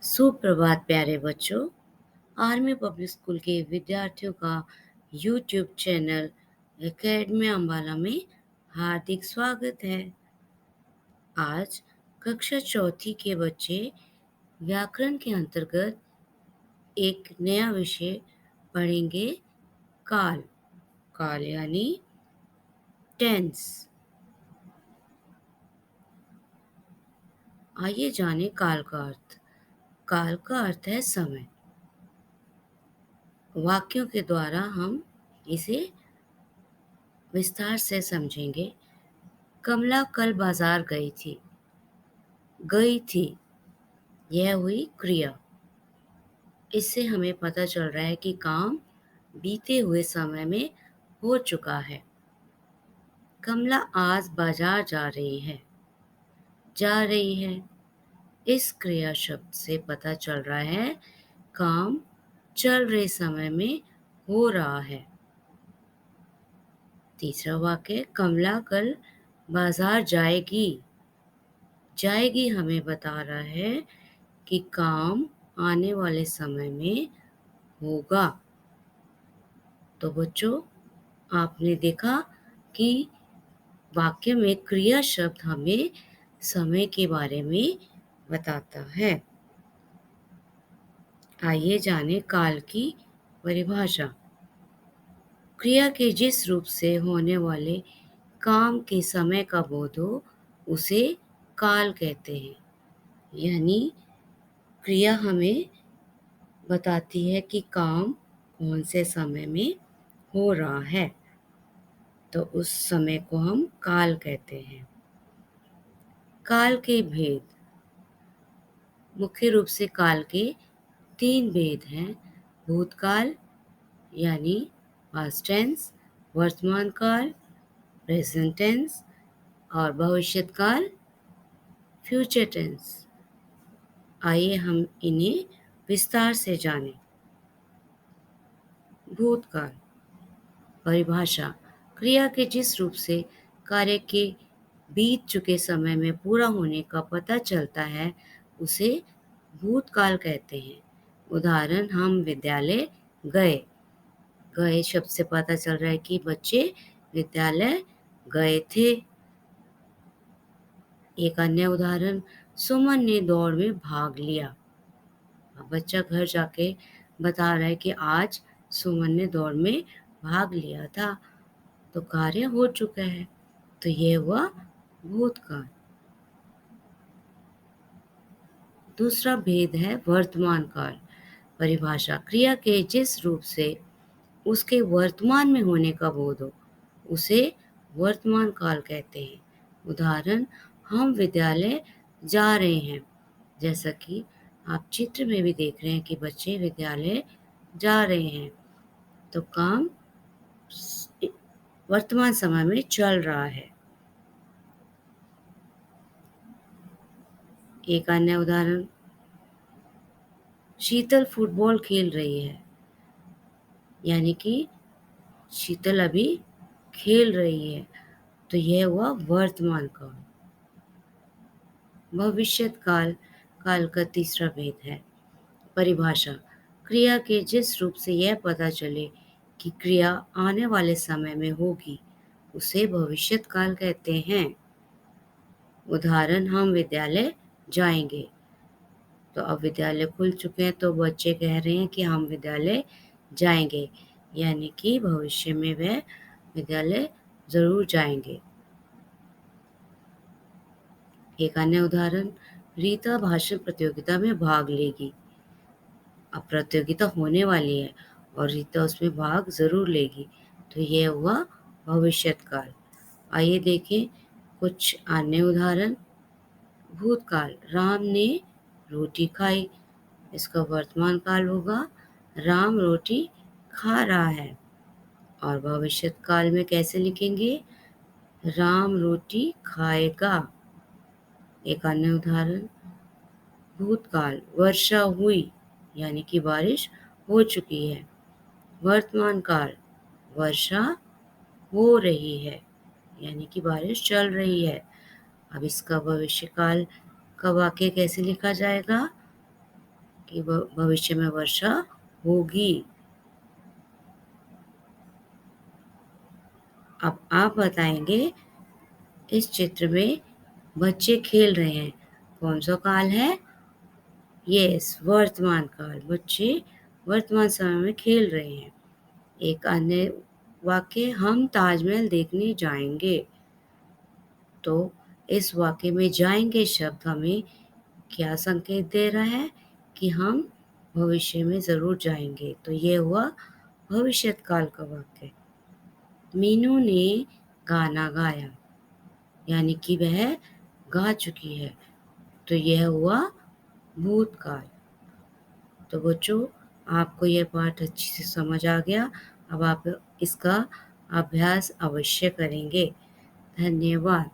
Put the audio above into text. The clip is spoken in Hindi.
सुप्रभात प्यारे बच्चों। आर्मी पब्लिक स्कूल के विद्यार्थियों का यूट्यूब चैनल एकेडमी अम्बाला में हार्दिक स्वागत है। आज कक्षा चौथी के बच्चे व्याकरण के अंतर्गत एक नया विषय पढ़ेंगे, काल। काल यानी टेंस। आइए जाने काल का अर्थ। काल का अर्थ है समय। वाक्यों के द्वारा हम इसे विस्तार से समझेंगे। कमला कल बाजार गई थी। गई थी, यह हुई क्रिया। इससे हमें पता चल रहा है कि काम बीते हुए समय में हो चुका है। कमला आज बाजार जा रही है। जा रही है, इस क्रिया शब्द से पता चल रहा है काम चल रहे समय में हो रहा है। तीसरा वाक्य, कमला कल बाजार जाएगी। जाएगी हमें बता रहा है कि काम आने वाले समय में होगा। तो बच्चों, आपने देखा कि वाक्य में क्रिया शब्द हमें समय के बारे में बताता है। आइए जाने काल की परिभाषा। क्रिया के जिस रूप से होने वाले काम के समय का बोध हो उसे काल कहते हैं। यानी क्रिया हमें बताती है कि काम कौन से समय में हो रहा है, तो उस समय को हम काल कहते हैं। काल के भेद। मुख्य रूप से काल के 3 भेद हैं। भूतकाल यानी पास्ट टेंस, वर्तमान काल प्रेजेंट टेंस और भविष्यत काल फ्यूचर टेंस। आइए हम इन्हें विस्तार से जानें। भूतकाल। परिभाषा। क्रिया के जिस रूप से कार्य के बीत चुके समय में पूरा होने का पता चलता है उसे भूतकाल कहते हैं। उदाहरण, हम विद्यालय गए। गए शब्द से पता चल रहा है कि बच्चे विद्यालय गए थे। एक अन्य उदाहरण, सुमन ने दौड़ में भाग लिया। अब बच्चा घर जाके बता रहा है कि आज सुमन ने दौड़ में भाग लिया था, तो कार्य हो चुका है, तो यह हुआ भूतकाल। दूसरा भेद है वर्तमान काल। परिभाषा। क्रिया के जिस रूप से उसके वर्तमान में होने का बोध हो उसे वर्तमान काल कहते हैं। उदाहरण, हम विद्यालय जा रहे हैं। जैसा कि आप चित्र में भी देख रहे हैं कि बच्चे विद्यालय जा रहे हैं, तो काम वर्तमान समय में चल रहा है। एक अन्य उदाहरण, शीतल फुटबॉल खेल रही है। यानी कि शीतल अभी खेल रही है, तो यह हुआ वर्तमान काल। भविष्यत काल। काल का तीसरा भेद है। परिभाषा। क्रिया के जिस रूप से यह पता चले कि क्रिया आने वाले समय में होगी उसे भविष्यत काल कहते हैं। उदाहरण, हम विद्यालय जाएंगे। तो अब विद्यालय खुल चुके हैं, तो बच्चे कह रहे हैं कि हम विद्यालय जाएंगे, यानी कि भविष्य में वह विद्यालय जरूर जाएंगे। एक अन्य उदाहरण, रीता भाषण प्रतियोगिता में भाग लेगी। अब प्रतियोगिता होने वाली है और रीता उसमें भाग जरूर लेगी, तो यह हुआ भविष्यत काल। आइए देखें कुछ अन्य उदाहरण। भूतकाल। राम ने रोटी खाई। इसका वर्तमान काल होगा, राम रोटी खा रहा है। और भविष्यत काल में कैसे लिखेंगे, राम रोटी खाएगा। एक अन्य उदाहरण, भूतकाल। वर्षा हुई यानी कि बारिश हो चुकी है। वर्तमान काल। वर्षा हो रही है यानी कि बारिश चल रही है। अब इसका भविष्य काल का वाक्य कैसे लिखा जाएगा, कि भविष्य में वर्षा होगी। अब आप बताएंगे, इस चित्र में बच्चे खेल रहे हैं, कौन सा काल है? यस, वर्तमान काल। बच्चे वर्तमान समय में खेल रहे हैं। एक अन्य वाक्य, हम ताजमहल देखने जाएंगे। तो इस वाक्य में जाएंगे शब्द हमें क्या संकेत दे रहा है? कि हम भविष्य में जरूर जाएंगे। तो ये हुआ भविष्यत काल का वाक्य। मीनू ने गाना गाया, यानी कि वह गा चुकी है। तो यह हुआ भूतकाल। तो बच्चों, आपको यह पाठ अच्छी से समझ आ गया। अब आप इसका अभ्यास अवश्य करेंगे। धन्यवाद।